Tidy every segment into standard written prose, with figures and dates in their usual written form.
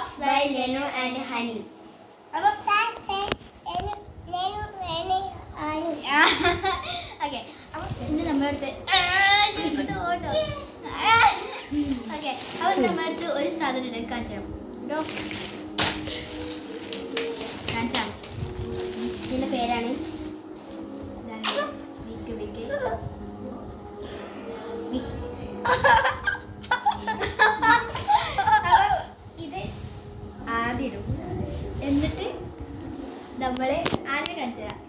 Vlogs by Lenu and Honey. Okay. ഇന്ന് നമ്മളടുത്ത് okay അപ്പോൾ നമ്മളടുത്ത് ഒരു സാധനം എടുക്കാൻ കേട്ടോ കാണിച്ചാണ് ഇതിൻ്റെ പേരാണ് ഇത് ആദ്യം ഇടും എന്നിട്ട് നമ്മൾ ആദ്യം കാണിച്ചു തരാം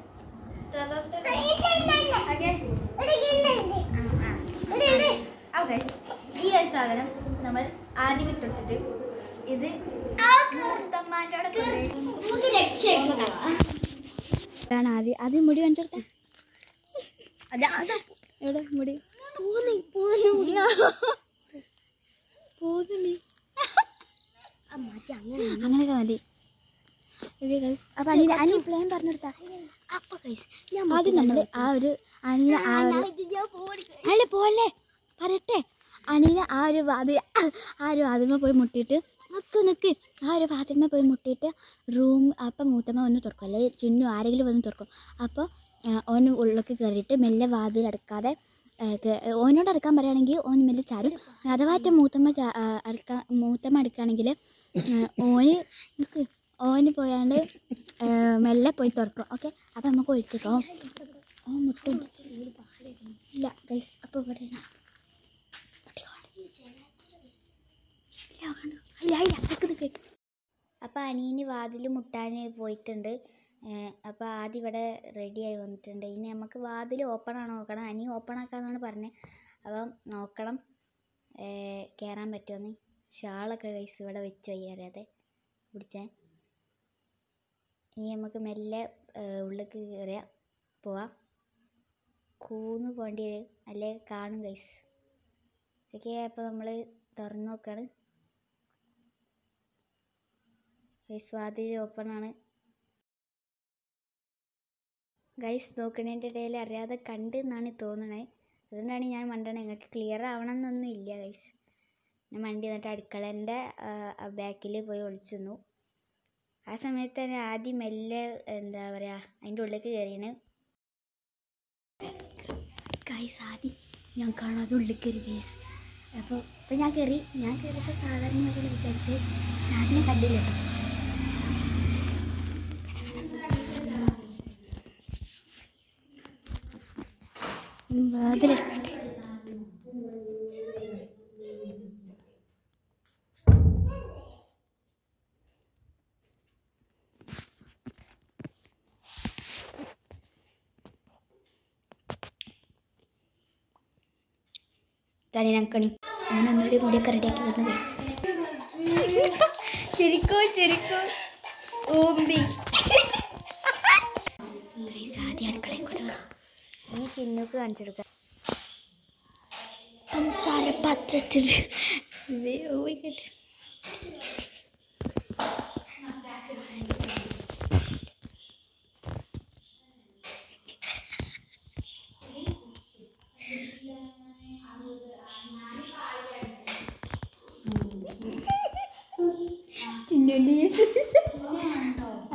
ഈ ഒരു സാധനം നമ്മൾ ആദ്യം ഇട്ടെടുത്തിട്ട് ഇത് ആദ്യം മുടി കാണിച്ചെടുത്ത എവിടെ മുടി അങ്ങനെയൊക്കെ മതി. അപ്പൊ അനി പ്ലാൻ പറഞ്ഞെടുത്താ ആദ്യം നമ്മള് അനീന അല്ല പോലെ പറയട്ടെ അനീന ആ ഒരു വാതിൽമ പോയി മുട്ടിയിട്ട് നിക്ക് ആ ഒരു വാതിൽമ പോയി മുട്ടിയിട്ട് റൂം അപ്പം മൂത്തമ്മ വന്ന് തുറക്കും അല്ലെങ്കിൽ ചിന്നു ആരെങ്കിലും വന്ന് തുറക്കും. അപ്പോൾ ഓന് ഉള്ളിലേക്ക് കയറിയിട്ട് മെല്ലെ വാതിൽ അടക്കാതെ ഓനോട് അടക്കാൻ പറയുകയാണെങ്കിൽ ഓന് മെല്ലെ ചാരും. അഥവാറ്റ മൂത്തമ്മ അടക്കുകയാണെങ്കിൽ ഓന് പോയാണ്ട് മെല്ലെ പോയി തുറക്കും. ഓക്കെ അപ്പം നമുക്ക് ഒഴിച്ചേക്കാം. ഓ മുട്ടുണ്ട് ഇല്ല ഗൈസ്. അപ്പോൾ ഇവിടെ അപ്പോൾ അനിയന് വാതിൽ മുട്ടാൻ പോയിട്ടുണ്ട്. അപ്പോൾ ആദ്യം ഇവിടെ റെഡിയായി വന്നിട്ടുണ്ട്. ഇനി നമുക്ക് വാതിൽ ഓപ്പൺ ആണോ നോക്കണം. അനി ഓപ്പൺ ആക്കാമെന്നാണ് പറഞ്ഞത്. അപ്പം നോക്കണം കയറാൻ പറ്റുമെന്ന്. ഷാളൊക്കെ ഗൈസ് ഇവിടെ വെച്ച് വയ്യാറിയാതെ പിടിച്ചാൽ. ഇനി നമുക്ക് മെല്ലെ ഉള്ളിലേക്ക് കയറിയാൽ പോവാം. കൂന്ന് പോകേണ്ടി വരും അല്ലേ കാണും ഗൈസ്. ഓക്കെ അപ്പോൾ നമ്മൾ തുറന്ന് നോക്കുകയാണ് ഗൈസ്. വാതിൽ ഓപ്പൺ ആണ് ഗൈസ്. നോക്കണതിൻ്റെ ഇടയിൽ അറിയാതെ കണ്ട് എന്നാണ് തോന്നണേ. അതുകൊണ്ടാണ് ഞാൻ മണ്ടണേ. നിങ്ങൾക്ക് ക്ലിയർ ആവണം എന്നൊന്നും ഇല്ല ഗൈസ്. ഞാൻ വണ്ടി എന്നിട്ട് അടുക്കളേൻ്റെ ബാക്കിൽ പോയി ഒളിച്ചു നിന്നു. ആ സമയത്ത് തന്നെ ആദ്യം മെല്ലെ എന്താ പറയുക അതിൻ്റെ ഉള്ളിലേക്ക് കയറിയാണ് ഗൈസ്. ആദ്യം ഞാൻ കാണാതെ ഉള്ളിൽ കയറി ഗൈസ്. അപ്പോൾ ഞാൻ കയറിയപ്പോൾ സാധാരണ വിചാരിച്ച് പക്ഷെ അതിനെ കണ്ടില്ല. വാതിലെടുക്കട്ടെ. തനിനക്കണി ഞാനൊന്നുകൂടി മുടിയൊക്കെ റെഡിയാക്കി വന്നു ചിരിക്കോ ഓമ്പി ആദ്യം അടുക്കളയിൽ കൂടെ ഇനി ചിന്നുക്ക് കാണിച്ചു കൊടുക്കാം. പഞ്ചാര പാത്രത്തിൽ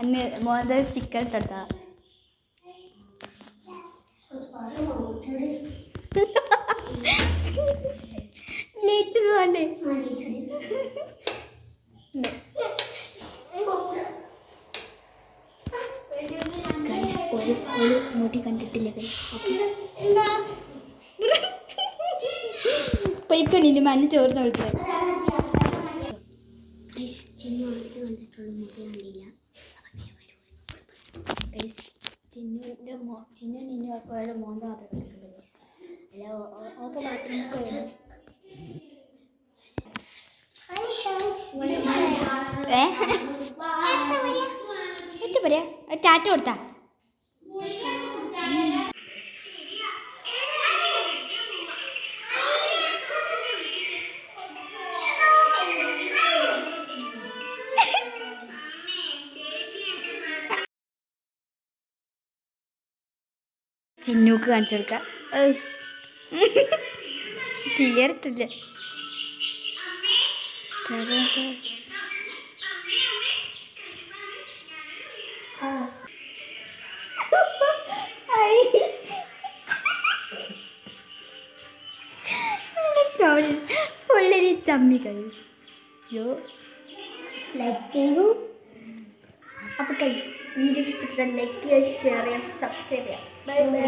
അന്ന് മോൻ്റെ സ്റ്റിക്കർ ഇട്ടെടുത്താ ലേറ്റ് വേണ്ടേ. ഒരു മുടി കണ്ടിട്ടില്ല പൊയ്ക്കൊണ്ടിന് മഞ്ഞ ചോർന്ന് വിളിച്ചത്. ചിന്നു ഒക്കെ മോന്ത മാത്രം കണ്ടിട്ടുള്ളത് അല്ല ഓപ്പ ബാത്റൂമിൽ പോയത്. പറയാ ടാറ്റ കൊടുത്താ ചിന്നൂക്ക് കാണിച്ചു കൊടുക്കാം. ക്ലിയർ ഇട്ടില്ല. ചമ്മി കൈസ്. യോ ലൈക്ക് ചെയ്യൂ. അപ്പോൾ കൈസ് വീഡിയോ ഇഷ്ടപ്പെട്ടാൽ ലൈക്ക് ചെയ്യുക, ഷെയർ ചെയ്യുക, സബ്സ്ക്രൈബ് ചെയ്യുക. Bye bye.